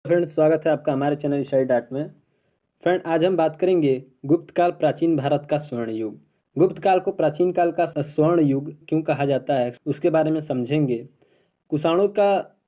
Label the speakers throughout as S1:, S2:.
S1: Friend, स्वागत है आपका हमारे चैनल स्टडी डॉट में। फ्रेंड, आज हम बात करेंगे गुप्त काल प्राचीन भारत का स्वर्ण युग। गुप्त काल को प्राचीन काल का स्वर्ण युग क्यों कहा जाता है, उसके बारे में समझेंगे। कुषाणों का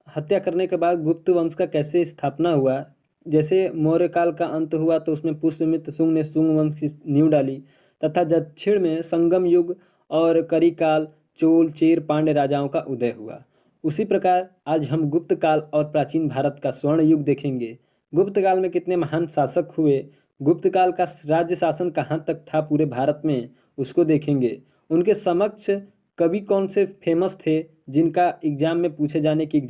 S1: हत्या करने के बाद गुप्त वंश का कैसे स्थापना हुआ। जैसे मौर्य काल का अंत हुआ तो उसमें पुष्यमित्र शुंग ने शुंग वंश की नींव डाली, तथा दक्षिण में संगम युग और करिकाल, चोल, चेर, पांड्य राजाओं का उदय हुआ। उसी प्रकार आज हम गुप्त काल और प्राचीन भारत का स्वर्ण युग देखेंगे। गुप्त काल में कितने महान शासक हुए, गुप्त काल का राज्य शासन कहाँ तक था पूरे भारत में, उसको देखेंगे। उनके समक्ष कवि कौन से फेमस थे जिनका एग्जाम में पूछे जाने की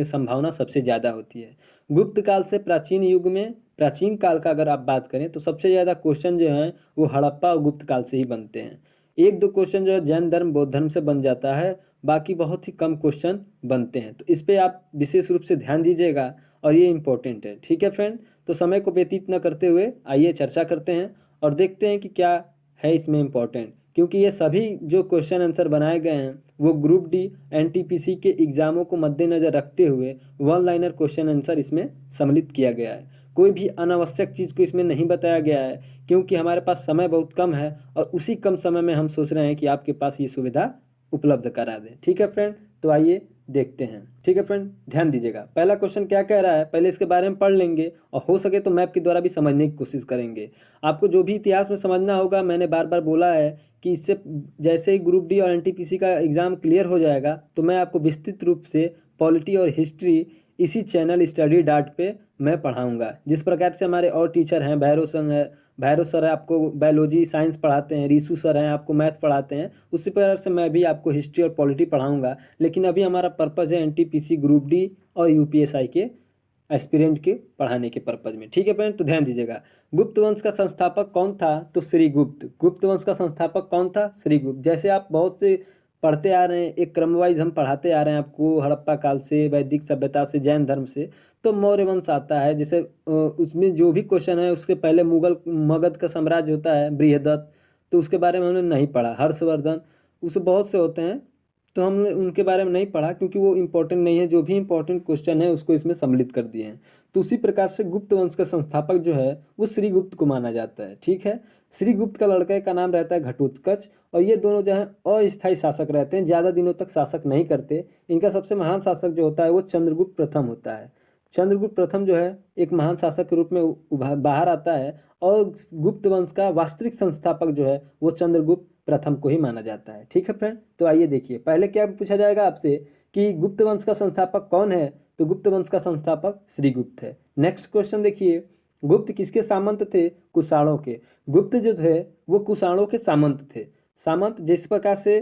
S1: संभावना सबसे ज़्यादा होती है। गुप्त काल से प्राचीन युग में, प्राचीन काल का अगर आप बात करें तो सबसे ज़्यादा क्वेश्चन जो हैं वो हड़प्पा और गुप्त काल से ही बनते हैं। एक दो क्वेश्चन जो है जैन धर्म, बौद्ध धर्म से बन जाता है, बाकी बहुत ही कम क्वेश्चन बनते हैं। तो इस पे आप विशेष रूप से ध्यान दीजिएगा और ये इंपॉर्टेंट है। ठीक है फ्रेंड, तो समय को व्यतीत न करते हुए आइए चर्चा करते हैं और देखते हैं कि क्या है इसमें इम्पोर्टेंट। क्योंकि ये सभी जो क्वेश्चन आंसर बनाए गए हैं वो ग्रुप डी एनटीपीसी के एग्जामों को मद्देनज़र रखते हुए वन लाइनर क्वेश्चन आंसर इसमें सम्मिलित किया गया है। कोई भी अनावश्यक चीज़ को इसमें नहीं बताया गया है, क्योंकि हमारे पास समय बहुत कम है और उसी कम समय में हम सोच रहे हैं कि आपके पास ये सुविधा उपलब्ध करा दें। ठीक है फ्रेंड, तो आइए देखते हैं। ठीक है फ्रेंड, ध्यान दीजिएगा। पहला क्वेश्चन क्या कह रहा है, पहले इसके बारे में पढ़ लेंगे और हो सके तो मैप के द्वारा भी समझने की कोशिश करेंगे। आपको जो भी इतिहास में समझना होगा, मैंने बार बार बोला है कि इससे जैसे ही ग्रुप डी और एनटीपीसी का एग्ज़ाम क्लियर हो जाएगा तो मैं आपको विस्तृत रूप से पॉलिटी और हिस्ट्री इसी चैनल स्टडी डॉट पे मैं पढ़ाऊँगा। जिस प्रकार से हमारे और टीचर हैं, भैरव सर है, आपको बायोलॉजी साइंस पढ़ाते हैं, रीशु सर हैं आपको मैथ पढ़ाते हैं, उसी प्रकार से मैं भी आपको हिस्ट्री और पॉलिटी पढ़ाऊंगा। लेकिन अभी हमारा पर्पज़ है एनटीपीसी, ग्रुप डी और यूपीएसआई के एस्पिरेंट के पढ़ाने के पर्पज़ में। ठीक है फ्रेंड, तो ध्यान दीजिएगा। गुप्त वंश का संस्थापक कौन था, तो श्रीगुप्त। गुप्त वंश का संस्थापक कौन था, श्रीगुप्त। जैसे आप बहुत से पढ़ते आ रहे हैं, एक क्रम वाइज हम पढ़ाते आ रहे हैं आपको, हड़प्पा काल से, वैदिक सभ्यता से, जैन धर्म से, तो मौर्य वंश आता है। जैसे उसमें जो भी क्वेश्चन है उसके पहले मुगल मगध का साम्राज्य होता है, बृहदत्त, तो उसके बारे में हमने नहीं पढ़ा। हर्षवर्धन, उसे बहुत से होते हैं तो हमने उनके बारे में नहीं पढ़ा क्योंकि वो इम्पोर्टेंट नहीं है। जो भी इम्पोर्टेंट क्वेश्चन है उसको इसमें सम्मिलित कर दिए हैं। तो उसी प्रकार से गुप्त वंश का संस्थापक जो है वो श्रीगुप्त को माना जाता है। ठीक है, श्रीगुप्त का लड़के का नाम रहता है घटोत्कच, और ये दोनों जो है अस्थायी शासक रहते हैं, ज़्यादा दिनों तक शासक नहीं करते। इनका सबसे महान शासक जो होता है वो चंद्रगुप्त प्रथम होता है। चंद्रगुप्त प्रथम जो है एक महान शासक के रूप में बाहर आता है, और गुप्त वंश का वास्तविक संस्थापक जो है वो चंद्रगुप्त प्रथम को ही माना जाता है। ठीक है फ्रेंड, तो आइए देखिए, पहले क्या पूछा जाएगा आपसे कि गुप्त वंश का संस्थापक कौन है, तो गुप्त वंश का संस्थापक श्रीगुप्त है। नेक्स्ट क्वेश्चन देखिए, गुप्त किसके सामंत थे, कुषाणों के। गुप्त जो थे वो कुषाणों के सामंत थे। सामंत जिस प्रकार से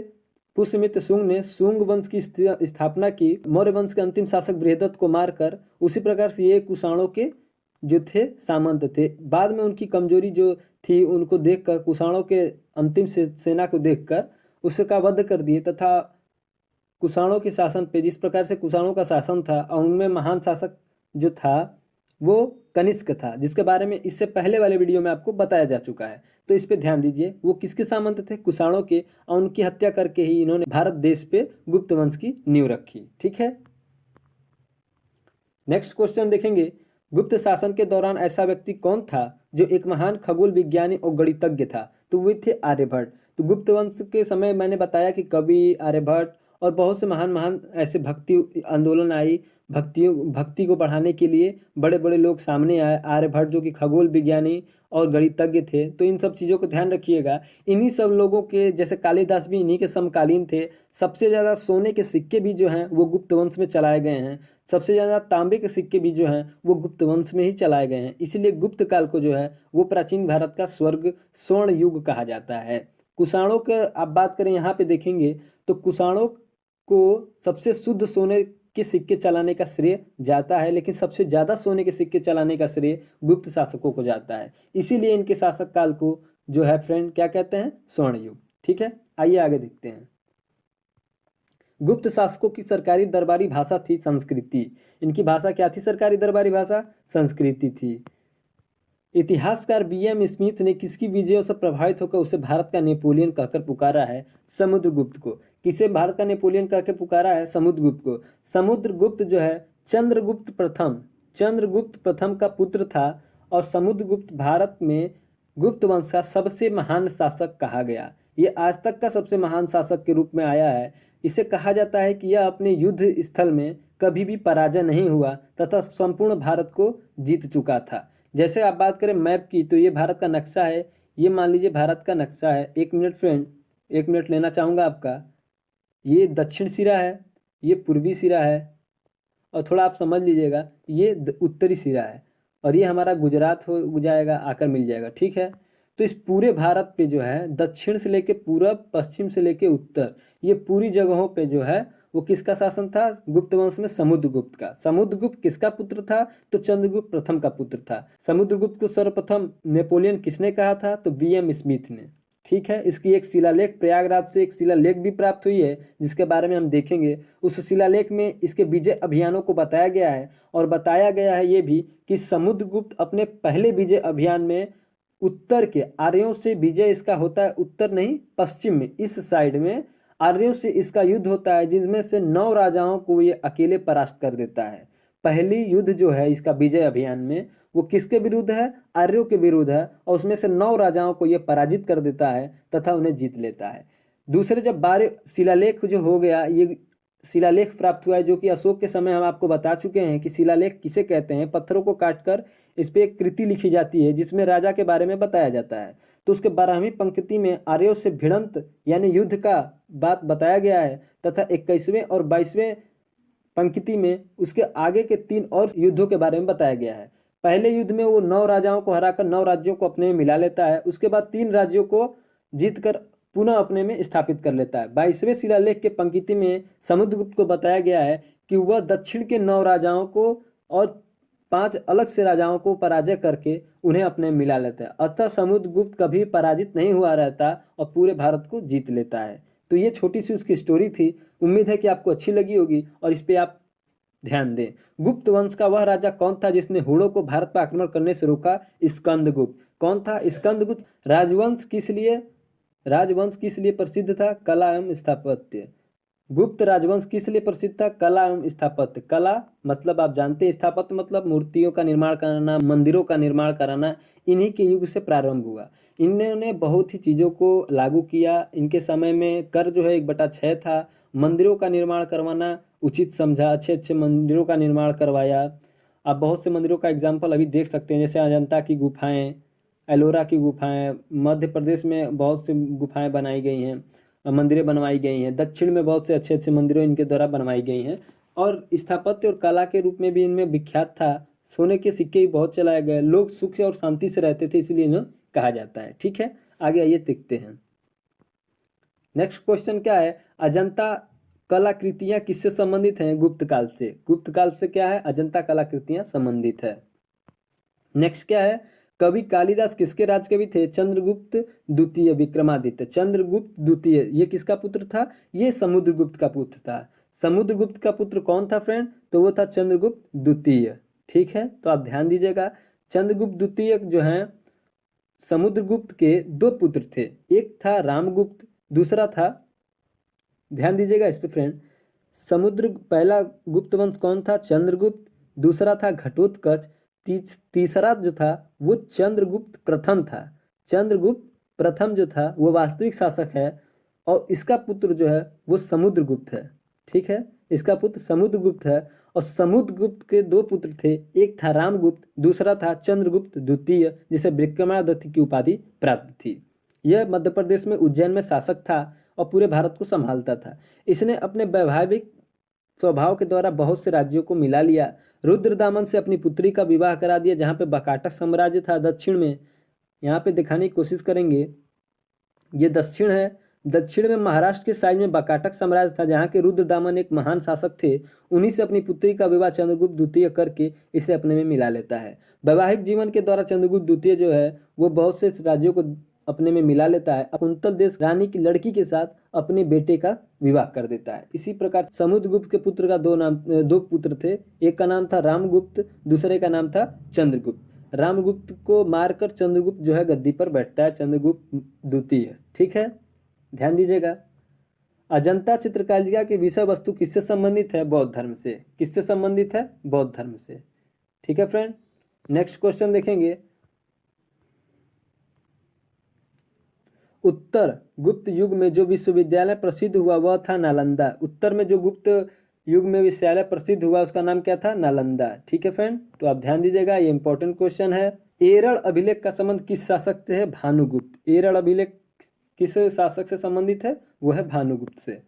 S1: पुष्यमित्र शुंग ने शुंग वंश की स्थापना की, मौर्य वंश के अंतिम शासक बृहदत्त को मारकर, उसी प्रकार से ये कुषाणों के जो थे सामंत थे। बाद में उनकी कमजोरी जो थी उनको देखकर, कुषाणों के अंतिम सेना को देखकर उसका वध कर दिए, तथा कुषाणों के शासन पे, जिस प्रकार से कुषाणों का शासन था और उनमें महान शासक जो था वो कनिष्क था, जिसके बारे में इससे पहले वाले वीडियो में आपको बताया जा चुका है। तो इस पे ध्यान दीजिए, वो किसके सामंत थे, कुषाणों के, और उनकी हत्या करके ही इन्होंने भारत देश पे गुप्त वंश की नींव रखी। ठीक है, नेक्स्ट क्वेश्चन देखेंगे, गुप्त शासन के दौरान ऐसा व्यक्ति कौन था जो एक महान खगोल विज्ञानी और गणितज्ञ था, तो वे थे आर्यभट्ट। तो गुप्त वंश के समय मैंने बताया कि कवि आर्यभट्ट और बहुत से महान महान ऐसे भक्ति आंदोलन आई, भक्ति को बढ़ाने के लिए बड़े बड़े लोग सामने आए। आर्यभट्ट जो कि खगोल विज्ञानी और गणितज्ञ थे, तो इन सब चीज़ों को ध्यान रखिएगा। इन्हीं सब लोगों के, जैसे कालिदास भी इन्हीं के समकालीन थे। सबसे ज़्यादा सोने के सिक्के भी जो हैं वो गुप्त वंश में चलाए गए हैं, सबसे ज़्यादा तांबे के सिक्के भी जो हैं वो गुप्त वंश में ही चलाए गए हैं। इसीलिए गुप्त काल को जो है वो प्राचीन भारत का स्वर्ण युग कहा जाता है। कुषाणों का आप बात करें यहाँ पे देखेंगे तो कुषाणों को सबसे शुद्ध सोने के सिक्के चलाने का श्रेय जाता है, लेकिन सबसे ज़्यादा सोने के सिक्के चलाने का श्रेय गुप्त शासकों को जाता है। इसीलिए इनके शासक काल को जो है फ्रेंड क्या कहते हैं, स्वर्ण युग। ठीक है, आइए आगे देखते हैं। गुप्त शासकों की सरकारी दरबारी भाषा थी संस्कृति। इनकी भाषा क्या थी, सरकारी दरबारी भाषा संस्कृति थी। इतिहासकार बीएम स्मिथ ने किसकी विजयों से प्रभावित होकर उसे भारत का नेपोलियन कहकर पुकारा है, समुद्रगुप्त को। किसे भारत का नेपोलियन कहकर पुकारा है, समुद्रगुप्त को। समुद्रगुप्त जो है चंद्रगुप्त प्रथम चंद्रगुप्त प्रथम का पुत्र था और समुद्रगुप्त भारत में गुप्त वंश का सबसे महान शासक कहा गया। ये आज तक का सबसे महान शासक के रूप में आया है। इसे कहा जाता है कि यह अपने युद्ध स्थल में कभी भी पराजय नहीं हुआ तथा संपूर्ण भारत को जीत चुका था। जैसे आप बात करें मैप की, तो ये भारत का नक्शा है। ये मान लीजिए भारत का नक्शा है। 1 मिनट फ्रेंड, 1 मिनट लेना चाहूँगा आपका। ये दक्षिण सिरा है, ये पूर्वी सिरा है, और थोड़ा आप समझ लीजिएगा ये उत्तरी सिरा है, और ये हमारा गुजरात हो जाएगा, आकर मिल जाएगा। ठीक है, तो इस पूरे भारत पे जो है दक्षिण से लेके पूरब, पश्चिम से लेके उत्तर, ये पूरी जगहों पे जो है वो किसका शासन था? गुप्त वंश में समुद्रगुप्त का। समुद्रगुप्त किसका पुत्र था? तो चंद्रगुप्त प्रथम का पुत्र था। समुद्रगुप्त को सर्वप्रथम नेपोलियन किसने कहा था? तो वीएम स्मिथ ने। ठीक है, इसकी एक शिलालेख प्रयागराज से एक शिलालेख भी प्राप्त हुई है, जिसके बारे में हम देखेंगे। उस शिलालेख में इसके विजय अभियानों को बताया गया है, और बताया गया है ये भी कि समुद्रगुप्त अपने पहले विजय अभियान में उत्तर के आर्यों से विजय इसका होता है, उत्तर नहीं पश्चिम में, इस साइड में आर्यों से इसका युद्ध होता है, जिनमें से 9 राजाओं को ये अकेले परास्त कर देता है। पहली युद्ध जो है इसका विजय अभियान में, वो किसके विरुद्ध है? आर्यों के विरुद्ध है, और उसमें से 9 राजाओं को ये पराजित कर देता है तथा उन्हें जीत लेता है। दूसरे जब 12 शिलालेख जो हो गया, ये शिलालेख प्राप्त हुआ है जो कि अशोक के समय हम आपको बता चुके हैं कि शिलालेख किसे कहते हैं। पत्थरों को काटकर इस पर एक कृति लिखी जाती है जिसमें राजा के बारे में बताया जाता है। तो उसके 12वीं पंक्ति में आर्यों से भिड़ंत यानी युद्ध का बात बताया गया है, तथा 21वें और 22वें पंक्ति में उसके आगे के 3 और युद्धों के बारे में बताया गया है। पहले युद्ध में वो 9 राजाओं को हराकर 9 राज्यों को अपने में मिला लेता है। उसके बाद 3 राज्यों को जीतकर पुनः अपने में स्थापित कर लेता है। 22वें शिलालेख के पंक्ति में समुद्रगुप्त को बताया गया है कि वह दक्षिण के 9 राजाओं को और 5 अलग से राजाओं को पराजय करके उन्हें अपने में मिला लेता है। अतः समुद्रगुप्त कभी पराजित नहीं हुआ रहता और पूरे भारत को जीत लेता है। तो ये छोटी सी उसकी स्टोरी थी। उम्मीद है कि आपको अच्छी लगी होगी और इस पे आप ध्यान दें। गुप्त वंश का वह राजा कौन था जिसने हुड़ों को भारत पर आक्रमण करने से रोका? स्कंदगुप्त। कौन था स्कंदगुप्त? राजवंश किस लिए प्रसिद्ध था? कला एवं स्थापत्य। गुप्त राजवंश किस लिए प्रसिद्ध था? कला एवं स्थापत्य। कला मतलब आप जानते हैं, स्थापत्य मतलब मूर्तियों का निर्माण कराना, मंदिरों का निर्माण कराना। इन्हीं के युग से प्रारंभ हुआ। इन्होंने बहुत ही चीज़ों को लागू किया। इनके समय में कर जो है 1/6 था। मंदिरों का निर्माण करवाना उचित समझा, अच्छे अच्छे मंदिरों का निर्माण करवाया। आप बहुत से मंदिरों का एग्जाम्पल अभी देख सकते हैं, जैसे अजंता की गुफाएं, एलोरा की गुफाएं, मध्य प्रदेश में बहुत सी गुफाएं बनाई गई हैं, मंदिरें बनवाई गई हैं। दक्षिण में बहुत से अच्छे अच्छे मंदिरों इनके द्वारा बनवाई गई हैं। और स्थापत्य और कला के रूप में भी इनमें विख्यात था। सोने के सिक्के भी बहुत चलाए गए। लोग सुख और शांति से रहते थे, इसलिए इन्हें कहा जाता है। ठीक है, आगे आइए देखते हैं। नेक्स्ट क्वेश्चन क्या है? अजंता कलाकृतियां किससे संबंधित हैं? गुप्त काल से। गुप्त काल से क्या है? अजंता कलाकृतियां संबंधित है। नेक्स्ट क्या है? कवि कालिदास किसके राज कवि थे? चंद्रगुप्त द्वितीय विक्रमादित्य। चंद्रगुप्त द्वितीय ये किसका पुत्र था? ये समुद्रगुप्त का पुत्र था। समुद्रगुप्त का पुत्र कौन था फ्रेंड? तो वो था चंद्रगुप्त द्वितीय। ठीक है, तो आप ध्यान दीजिएगा। चंद्रगुप्त द्वितीय जो है समुद्रगुप्त के 2 पुत्र थे। एक था रामगुप्त, दूसरा था, ध्यान दीजिएगा इस पे फ्रेंड, पहला गुप्त वंश कौन था? चंद्रगुप्त। दूसरा था घटोत्कच। तीसरा जो था वो चंद्रगुप्त प्रथम था। चंद्रगुप्त प्रथम जो था वो वास्तविक शासक है, और इसका पुत्र जो है वो समुद्रगुप्त है। ठीक है, इसका पुत्र समुद्रगुप्त है। और समुद्रगुप्त के 2 पुत्र थे, एक था रामगुप्त, दूसरा था चंद्रगुप्त द्वितीय, जिसे विक्रमादित्य की उपाधि प्राप्त थी। यह मध्य प्रदेश में उज्जैन में शासक था और पूरे भारत को संभालता था। इसने अपने वैवाहिक स्वभाव के द्वारा बहुत से राज्यों को मिला लिया। रुद्रदामन से अपनी पुत्री का विवाह करा दिया, जहाँ पे बकाटक साम्राज्य था दक्षिण में। यहाँ पे दिखाने की कोशिश करेंगे, ये दक्षिण है। दक्षिण में महाराष्ट्र के साइड में बकाटक साम्राज्य था, जहाँ के रुद्रदामन एक महान शासक थे। उन्हीं से अपनी पुत्री का विवाह चंद्रगुप्त द्वितीय करके इसे अपने में मिला लेता है। वैवाहिक जीवन के द्वारा चंद्रगुप्त द्वितीय जो है वो बहुत से राज्यों को अपने में मिला लेता है। कुंतल देश रानी की लड़की के साथ अपने बेटे का विवाह कर देता है। इसी प्रकार समुद्रगुप्त के पुत्र का 2 पुत्र थे। एक का नाम था रामगुप्त, दूसरे का नाम था चंद्रगुप्त। रामगुप्त को मारकर चंद्रगुप्त जो है गद्दी पर बैठता है, चंद्रगुप्त द्वितीय। ठीक है, ध्यान दीजिएगा। अजंता चित्रकारिता की विषय वस्तु किससे संबंधित है? बौद्ध धर्म से। किससे संबंधित है? बौद्ध धर्म से। ठीक है फ्रेंड। नेक्स्ट क्वेश्चन देखेंगे, उत्तर गुप्त युग में जो विश्वविद्यालय प्रसिद्ध हुआ वह था नालंदा। उत्तर में जो गुप्त युग में विश्वविद्यालय प्रसिद्ध हुआ उसका नाम क्या था? नालंदा। ठीक है फ्रेंड, तो आप ध्यान दीजिएगा, ये इंपॉर्टेंट क्वेश्चन है। एरड़ अभिलेख का संबंध किस शासक से है? भानुगुप्त। एरड़ अभिलेख किस शासक से संबंधित है? वो है भानुगुप्त से।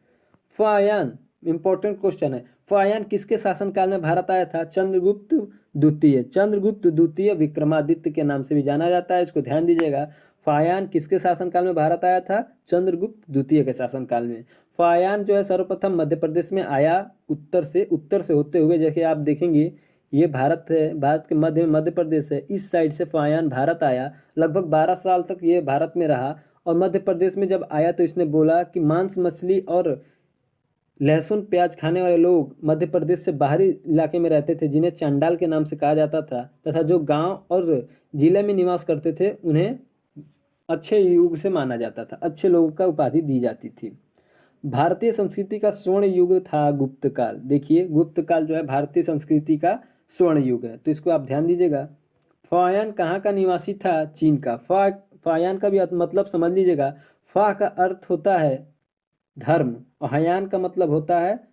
S1: फायान, इंपॉर्टेंट क्वेश्चन है, फायान किसके शासनकाल में भारत आया था? चंद्रगुप्त द्वितीय। चंद्रगुप्त द्वितीय विक्रमादित्य के नाम से भी जाना जाता है, इसको ध्यान दीजिएगा। फायान किसके शासनकाल में भारत आया था? चंद्रगुप्त द्वितीय के शासनकाल में। फायान जो है सर्वप्रथम मध्य प्रदेश में आया, उत्तर से होते हुए, जैसे आप देखेंगे ये भारत है, भारत के मध्य में मध्य प्रदेश है, इस साइड से फायान भारत आया। लगभग 12 साल तक ये भारत में रहा और मध्य प्रदेश में जब आया तो इसने बोला कि मांस मछली और लहसुन प्याज खाने वाले लोग मध्य प्रदेश से बाहरी इलाके में रहते थे, जिन्हें चांडाल के नाम से कहा जाता था, तथा जो गांव और जिले में निवास करते थे उन्हें अच्छे युग से माना जाता था, अच्छे लोगों का उपाधि दी जाती थी। भारतीय संस्कृति का स्वर्ण युग था गुप्त काल। देखिए गुप्त काल जो है भारतीय संस्कृति का स्वर्ण युग है, तो इसको आप ध्यान दीजिएगा। फायान कहाँ का निवासी था? चीन का। फायान का भी मतलब समझ लीजिएगा। फा का अर्थ होता है धर्म और हयान का मतलब होता है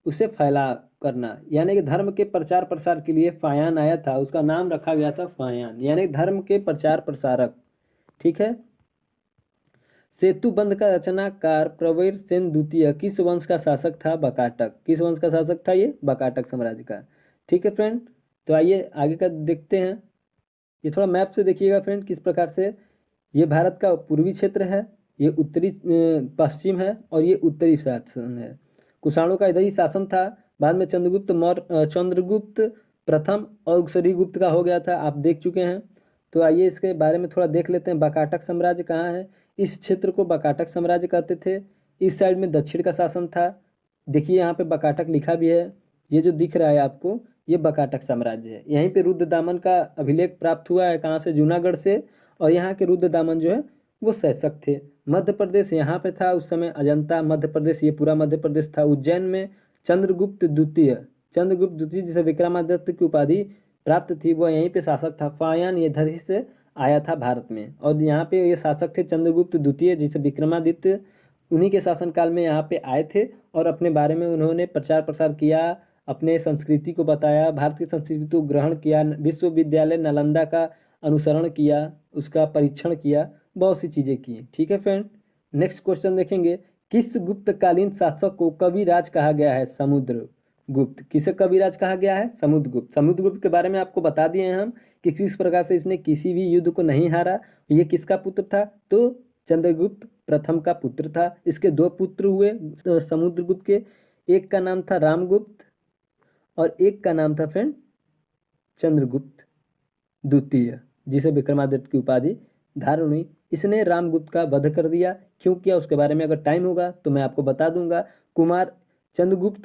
S1: उसे फैला करना, यानी कि धर्म के प्रचार प्रसार के लिए फायान आया था, उसका नाम रखा गया था फायान, यानी धर्म के प्रचार प्रसारक। ठीक है। सेतु बंध का रचनाकार प्रवीर सेन द्वितीय किस वंश का शासक था? बकाटक। किस वंश का शासक था ये? बकाटक साम्राज्य का। ठीक है फ्रेंड, तो आइए आगे का देखते हैं। ये थोड़ा मैप से देखिएगा फ्रेंड किस प्रकार से, ये भारत का पूर्वी क्षेत्र है, ये उत्तरी पश्चिम है और ये उत्तरी शासन है। कुषाणों का इधर ही शासन था, बाद में चंद्रगुप्त प्रथम और श्रीगुप्त का हो गया था, आप देख चुके हैं। तो आइए इसके बारे में थोड़ा देख लेते हैं। बकाटक साम्राज्य कहाँ है? इस क्षेत्र को बकाटक साम्राज्य कहते थे। इस साइड में दक्षिण का शासन था। देखिए यहाँ पे बकाटक लिखा भी है, ये जो दिख रहा है आपको ये बकाटक साम्राज्य है। यहीं पे रुद्रदामन का अभिलेख प्राप्त हुआ है, कहाँ से? जूनागढ़ से। और यहाँ के रुद्रदामन जो है वो शासक थे। मध्य प्रदेश यहाँ पे था उस समय, अजंता मध्य प्रदेश, ये पूरा मध्य प्रदेश था। उज्जैन में चंद्रगुप्त द्वितीय जिसे विक्रमादित्य की उपाधि प्राप्त थी, वह यहीं पे शासक था। फायान ये इधर ही से आया था भारत में, और यहाँ पे ये शासक थे चंद्रगुप्त द्वितीय, जिसे विक्रमादित्य, उन्हीं के शासनकाल में यहाँ पे आए थे और अपने बारे में उन्होंने प्रचार प्रसार किया, अपने संस्कृति को बताया, भारत की संस्कृति को ग्रहण किया, विश्वविद्यालय नालंदा का अनुसरण किया, उसका परीक्षण किया, बहुत सी चीज़ें की। ठीक है फ्रेंड, नेक्स्ट क्वेश्चन देखेंगे। किस गुप्तकालीन शासक को कविराज कहा गया है? समुद्रगुप्त। किसे कविराज कहा गया है? समुद्रगुप्त। समुद्रगुप्त के बारे में आपको बता दिए हैं हम कि किस प्रकार से इसने किसी भी युद्ध को नहीं हारा। ये किसका पुत्र था? तो चंद्रगुप्त प्रथम का पुत्र था। इसके दो पुत्र हुए समुद्रगुप्त के, एक का नाम था रामगुप्त और एक का नाम था फ्रेंड चंद्रगुप्त द्वितीय, जिसे विक्रमादित्य की उपाधि धारण हुई। इसने रामगुप्त का वध कर दिया। क्यों किया उसके बारे में अगर टाइम होगा तो मैं आपको बता दूंगा। चंद्रगुप्त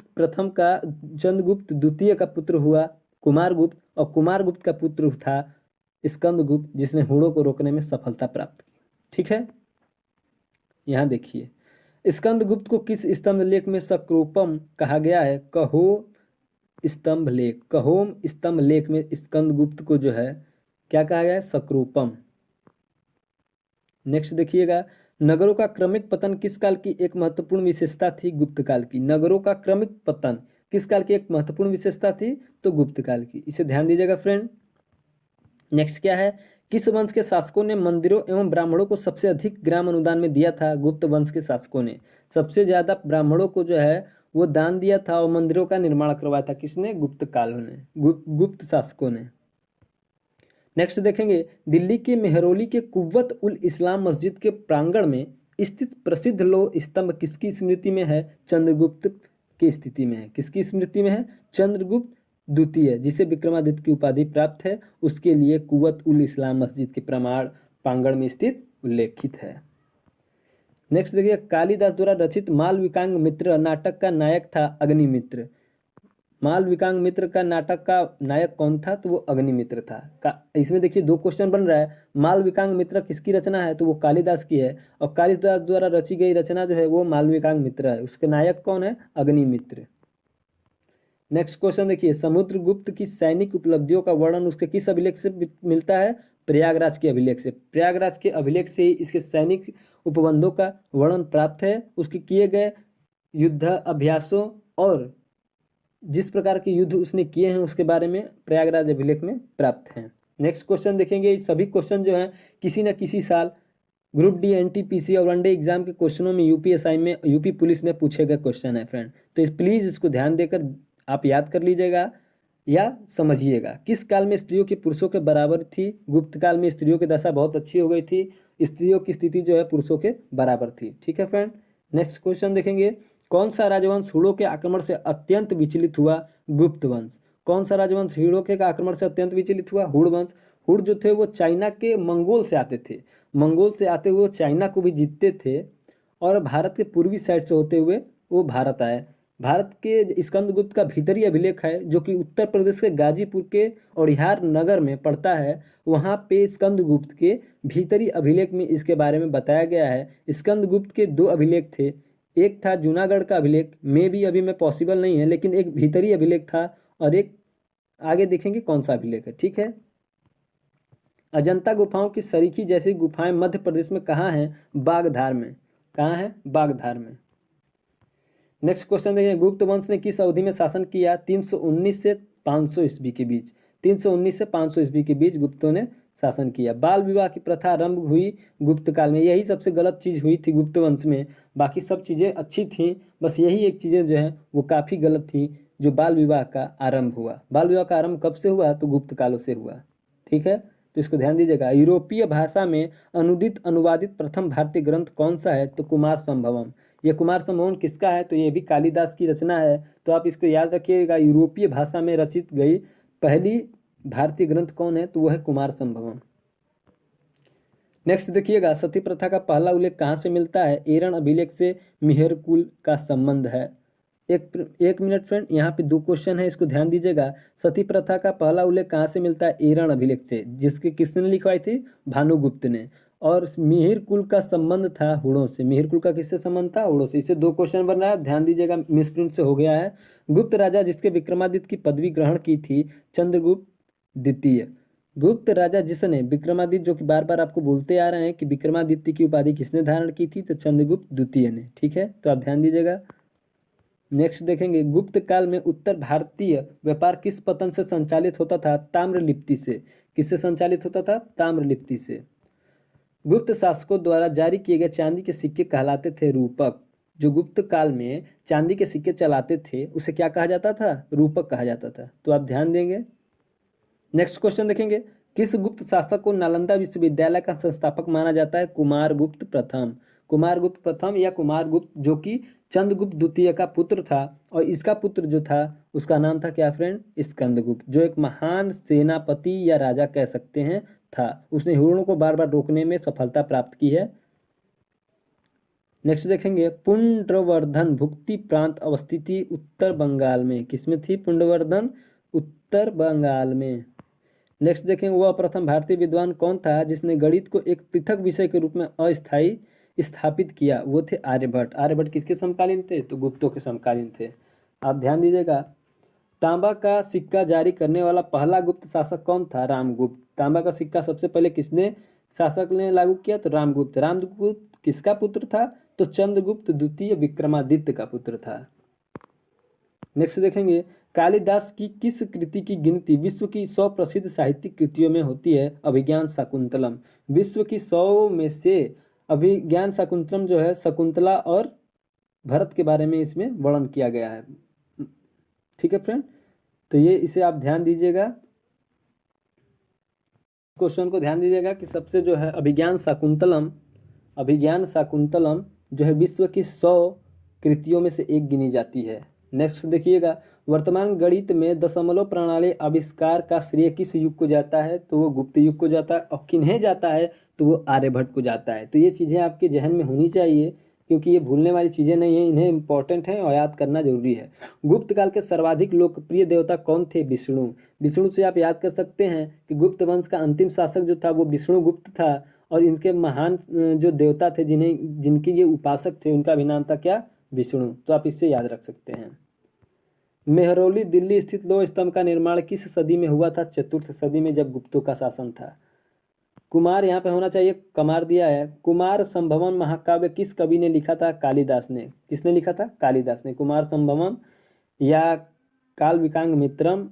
S1: द्वितीय का पुत्र हुआ कुमारगुप्त, और कुमारगुप्त का पुत्र था स्कंदगुप्त, जिसने हुड़ों को रोकने में सफलता प्राप्त की। ठीक है, यहाँ देखिए स्कंदगुप्त को किस स्तंभ लेख में सक्रोपम कहा गया है? कहोम स्तंभ लेख में स्कंदगुप्त को जो है क्या कहा गया है? सक्रोपम। नेक्स्ट देखिएगा, नगरों का क्रमिक पतन किस काल की एक महत्वपूर्ण विशेषता थी? गुप्त काल की। नगरों का क्रमिक पतन किस काल की एक महत्वपूर्ण विशेषता थी? तो गुप्त काल की। इसे ध्यान दीजिएगा फ्रेंड। नेक्स्ट क्या है? किस वंश के शासकों ने मंदिरों एवं ब्राह्मणों को सबसे अधिक ग्राम अनुदान में दिया था? गुप्त वंश के शासकों ने सबसे ज्यादा ब्राह्मणों को जो है वो दान दिया था और मंदिरों का निर्माण करवाया था। किसने? गुप्त काल ने, गुप्त शासकों ने। नेक्स्ट देखेंगे, दिल्ली के मेहरौली के कुव्वत उल इस्लाम मस्जिद के प्रांगण में स्थित प्रसिद्ध लौह स्तंभ किसकी स्मृति में है? चंद्रगुप्त की स्थिति में है। किसकी स्मृति में है? चंद्रगुप्त द्वितीय, जिसे विक्रमादित्य की उपाधि प्राप्त है, उसके लिए कुव्वत उल इस्लाम मस्जिद के प्रमाण प्रांगण में स्थित उल्लेखित है। नेक्स्ट देखिए, कालिदास द्वारा रचित मालविकांग मित्र नाटक का नायक था अग्निमित्र। मालविकांग मित्र का नाटक का नायक कौन था? तो वो अग्निमित्र था। इसमें देखिए दो क्वेश्चन बन रहा है। मालविकांग मित्र किसकी रचना है? तो वो कालिदास की है, और कालिदास द्वारा रची गई रचना जो है वो मालविकांग मित्र है। उसके नायक कौन है? अग्निमित्र। नेक्स्ट क्वेश्चन देखिए, समुद्रगुप्त की सैनिक उपलब्धियों का वर्णन उसके किस अभिलेख से मिलता है? प्रयागराज के अभिलेख से। प्रयागराज के अभिलेख से ही इसके सैनिक उपबंधों का वर्णन प्राप्त है, उसके किए गए युद्ध अभ्यासों और जिस प्रकार के युद्ध उसने किए हैं उसके बारे में प्रयागराज अभिलेख में प्राप्त हैं। नेक्स्ट क्वेश्चन देखेंगे, ये सभी क्वेश्चन जो हैं किसी न किसी साल ग्रुप डी, एनटीपीसी और वनडे एग्जाम के क्वेश्चनों में यूपीएसआई में, यूपी पुलिस में पूछे गए क्वेश्चन है फ्रेंड। तो प्लीज़ इसको ध्यान देकर आप याद कर लीजिएगा या समझिएगा। किस काल में स्त्रियों की पुरुषों के बराबर थी? गुप्त काल में स्त्रियों की दशा बहुत अच्छी हो गई थी, स्त्रियों की स्थिति जो है पुरुषों के बराबर थी। ठीक है फ्रेंड। नेक्स्ट क्वेश्चन देखेंगे, कौन सा राजवंश हुड़ों के आक्रमण से अत्यंत विचलित हुआ? गुप्त वंश। कौन सा राजवंश हुड़ों के आक्रमण से अत्यंत विचलित हुआ? हुड़ वंश। हुड़ जो थे वो चाइना के मंगोल से आते थे, मंगोल से आते हुए चाइना को भी जीतते थे और भारत के पूर्वी साइड से होते हुए वो भारत आए। भारत के स्कंदगुप्त का भीतरी अभिलेख है जो कि उत्तर प्रदेश के गाजीपुर के औड़िहार नगर में पड़ता है। वहाँ पे स्कंदगुप्त के भीतरी अभिलेख में इसके बारे में बताया गया है। स्कंदगुप्त के दो अभिलेख थे, एक था जूनागढ़ का अभिलेख, में भी अभी में पॉसिबल नहीं है, लेकिन एक भीतरी अभिलेख था और एक आगे देखेंगे कौन सा अभिलेख है। ठीक है। अजंता गुफाओं की सरीखी जैसी गुफाएं मध्य प्रदेश में कहाँ हैं? बागधार में। कहाँ है? बागधार में। नेक्स्ट क्वेश्चन देखिए, गुप्त वंश ने किस अवधि में शासन किया? 319 से 500 ईस्वी के बीच। 319 से 500 ईस्वी के बीच गुप्तों ने शासन किया। बाल विवाह की प्रथा आरंभ हुई गुप्त काल में, यही सबसे गलत चीज़ हुई थी गुप्त वंश में। बाकी सब चीज़ें अच्छी थीं, बस यही एक चीज़ें जो हैं वो काफ़ी गलत थी, जो बाल विवाह का आरंभ हुआ। बाल विवाह का आरंभ कब से हुआ? तो गुप्त कालों से हुआ। ठीक है, तो इसको ध्यान दीजिएगा। यूरोपीय भाषा में अनुदित अनुवादित प्रथम भारतीय ग्रंथ कौन सा है? तो कुमार संभवम। ये कुमार संभवम किसका है? तो ये भी कालिदास की रचना है, तो आप इसको याद रखिएगा। यूरोपीय भाषा में रचित गई पहली भारतीय ग्रंथ कौन है? तो वह है कुमार संभवम। नेक्स्ट देखिएगा, सती प्रथा का पहला उल्लेख कहाँ से मिलता है? एरण अभिलेख से मेहरकुल का संबंध है। एक मिनट फ्रेंड, यहाँ पे दो क्वेश्चन है, इसको ध्यान दीजिएगा। सती प्रथा का पहला उल्लेख कहाँ से मिलता है? एरण अभिलेख से, जिसके किसने लिखवाई थी? भानुगुप्त ने। और मिहिर कुल का संबंध था हुड़ों से। मिहिर कुल का किससे संबंध था? हुड़ों से। इससे दो क्वेश्चन बन रहा है, ध्यान दीजिएगा, मिसप्रिंट से हो गया है। गुप्त राजा जिसके विक्रमादित्य की पदवी ग्रहण की थी? चंद्रगुप्त द्वितीय। गुप्त राजा जिसने विक्रमादित्य, जो कि बार बार आपको बोलते आ रहे हैं कि विक्रमादित्य की उपाधि किसने धारण की थी? तो चंद्रगुप्त द्वितीय ने। ठीक है, तो आप ध्यान दीजिएगा। नेक्स्ट देखेंगे, गुप्त काल में उत्तर भारतीय व्यापार किस पतन से संचालित होता था? ताम्रलिप्ति से। किससे संचालित होता था? ताम्रलिप्ति से। गुप्त शासकों द्वारा जारी किए गए चांदी के सिक्के कहलाते थे रूपक। जो गुप्त काल में चांदी के सिक्के चलाते थे उसे क्या कहा जाता था? रूपक कहा जाता था। तो आप ध्यान देंगे। नेक्स्ट क्वेश्चन देखेंगे, किस गुप्त शासक को नालंदा विश्वविद्यालय का संस्थापक माना जाता है? कुमारगुप्त प्रथम। कुमारगुप्त प्रथम या कुमारगुप्त, जो कि चंद्रगुप्त द्वितीय का पुत्र था, और इसका पुत्र जो था उसका नाम था क्या फ्रेंड? स्कंदगुप्त, जो एक महान सेनापति या राजा कह सकते हैं था। उसने हुड़ों को बार बार रोकने में सफलता प्राप्त की है। नेक्स्ट देखेंगे, पुंड्रवर्धन भुक्ति प्रांत अवस्थिति उत्तर बंगाल में। किसमें थी? पुंड्रवर्धन उत्तर बंगाल में। नेक्स्ट देखेंगे, वह प्रथम भारतीय विद्वान कौन था जिसने गणित को एक पृथक विषय के रूप में अस्थायी स्थापित किया? वो थे आर्यभट्ट। आर्यभट्ट किसके समकालीन थे? तो गुप्तों के समकालीन थे। आप ध्यान दीजिएगा। तांबा का सिक्का जारी करने वाला पहला गुप्त शासक कौन था? रामगुप्त। तांबा का सिक्का सबसे पहले किसने शासक ने लागू किया? तो रामगुप्त। रामगुप्त किसका पुत्र था? तो चंद्रगुप्त द्वितीय विक्रमादित्य का पुत्र था। नेक्स्ट देखेंगे, कालिदास की किस कृति की गिनती विश्व की 100 प्रसिद्ध साहित्यिक कृतियों में होती है? अभिज्ञान शाकुंतलम। विश्व की 100 में से अभिज्ञान शाकुंतलम जो है, शकुंतला और भरत के बारे में इसमें वर्णन किया गया है। ठीक है फ्रेंड, तो ये इसे आप ध्यान दीजिएगा। क्वेश्चन को ध्यान दीजिएगा कि सबसे जो है अभिज्ञान शाकुंतलम जो है विश्व की 100 कृतियों में से एक गिनी जाती है। नेक्स्ट देखिएगा, वर्तमान गणित में दशमलव प्रणाली आविष्कार का श्रेय किस युग को जाता है? तो वो गुप्त युग को जाता है। और किन्हें जाता है? तो वो आर्यभट्ट को जाता है। तो ये चीज़ें आपके जहन में होनी चाहिए, क्योंकि ये भूलने वाली चीज़ें नहीं हैं, इन्हें इंपॉर्टेंट हैं और याद करना जरूरी है। गुप्त काल के सर्वाधिक लोकप्रिय देवता कौन थे? विष्णु। विष्णु से आप याद कर सकते हैं कि गुप्त वंश का अंतिम शासक जो था वो विष्णुगुप्त था, और इनके महान जो देवता थे जिनके ये उपासक थे उनका भी नाम था क्या? विष्णु। तो आप इससे याद रख सकते हैं। मेहरौली दिल्ली स्थित लौह स्तंभ का निर्माण किस सदी में हुआ था? चतुर्थ सदी में, जब गुप्तों का शासन था। कुमार यहाँ पे होना चाहिए, कमार दिया है। कुमार संभवम महाकाव्य किस कवि ने लिखा था? कालिदास ने। किसने लिखा था? कालिदास ने। कुमार संभवम या काल विकांग मित्रम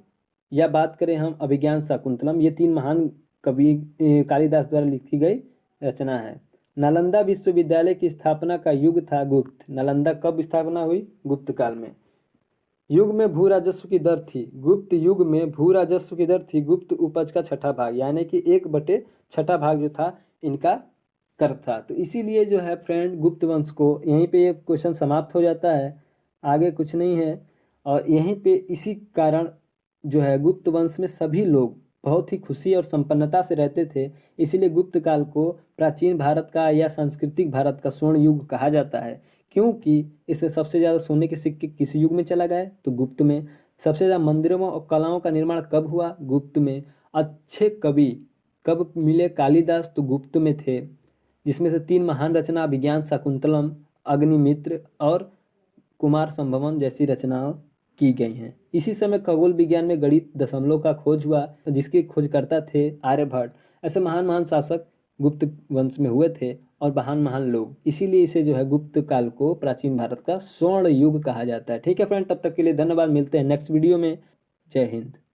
S1: या बात करें हम अभिज्ञान शाकुंतलम, ये तीन महान कवि कालिदास द्वारा लिखी गई रचना है। नालंदा विश्वविद्यालय की स्थापना का युग था गुप्त। नालंदा कब स्थापना हुई? गुप्त काल में। युग में भू राजस्व की दर थी। गुप्त युग में भू राजस्व की दर थी गुप्त उपज का छठा भाग, यानी कि 1/6 भाग जो था इनका कर था। तो इसीलिए जो है फ्रेंड, गुप्त वंश को यहीं पे ये क्वेश्चन समाप्त हो जाता है, आगे कुछ नहीं है। और यहीं पे इसी कारण जो है गुप्त वंश में सभी लोग बहुत ही खुशी और संपन्नता से रहते थे। इसीलिए गुप्त काल को प्राचीन भारत का या सांस्कृतिक भारत का स्वर्ण युग कहा जाता है, क्योंकि इससे सबसे ज़्यादा सोने के सिक्के किस युग में चला गया? तो गुप्त में। सबसे ज़्यादा मंदिरों और कलाओं का निर्माण कब हुआ? गुप्त में। अच्छे कवि कब मिले? कालिदास तो गुप्त में थे, जिसमें से 3 महान रचना अभिज्ञान शाकुंतलम, अग्निमित्र और कुमार संभवम जैसी रचनाओं की गई हैं। इसी समय खगोल विज्ञान में गणित दशमलव का खोज हुआ, जिसके खोजकर्ता थे आर्यभट्ट। ऐसे महान महान शासक गुप्त वंश में हुए थे और महान महान लोग, इसीलिए इसे जो है गुप्त काल को प्राचीन भारत का स्वर्ण युग कहा जाता है। ठीक है फ्रेंड, तब तक के लिए धन्यवाद। मिलते हैं नेक्स्ट वीडियो में। जय हिंद।